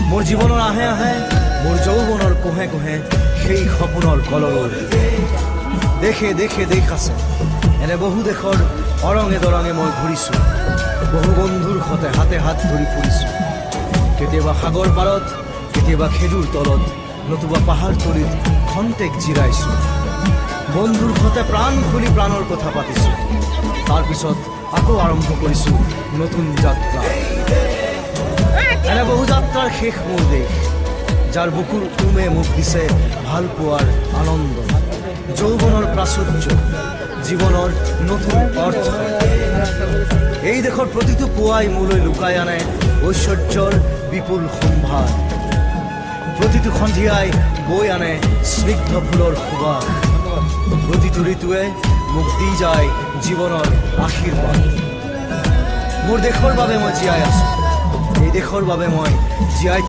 মোৰ জীৱনৰ আহে আহে মোৰ যৌৱনৰ কোহে কোহে সেই সপোনৰ কলৰৱ দেশে দেশে দেশ আছে এনে বহু দেশৰ অৰঙে দৰঙে মই ঘূৰিছোঁ বহু বন্ধুৰ সতে হাতে হাত ধৰি ফুৰিছোঁ কেতিয়াবা সাগৰ পাৰত কেতিয়াবা খেজুৰ তলত নতুবা পাহাৰ তলিত খন্তেক জিৰাইছোঁ বন্ধুৰ সতে প্ৰাণ খুলি প্ৰাণৰ কথা পাতিছোঁ তাৰপিছত আকৌ আৰম্ভ কৰিছোঁ নতুন যাত্ৰা এনে বহু যাত্ৰাৰ শেষ মোৰ দেশ যাৰ বুকুৰ উমে মোক দিছে ভাল পোৱাৰ আনন্দ যৌৱনৰ প্ৰাচুৰ্য জীৱনৰ নতুন অৰ্থ এই দেশৰ প্ৰতিটো পুৱাই মোলৈ লুকাই আনে ঐশ্বৰ্যৰ বিপুল সম্ভাৰ প্ৰতিটো সন্ধিয়াই বৈ আনে স্নিগ্ধ ফুলৰ সুবাস প্ৰতিটো ঋতুৱে মোক দি যায় জীৱনৰ আশীৰ্বাদ মোৰ দেশৰ বাবে মই জীয়াই আছো এই দেশৰ বাবে মই জীয়াই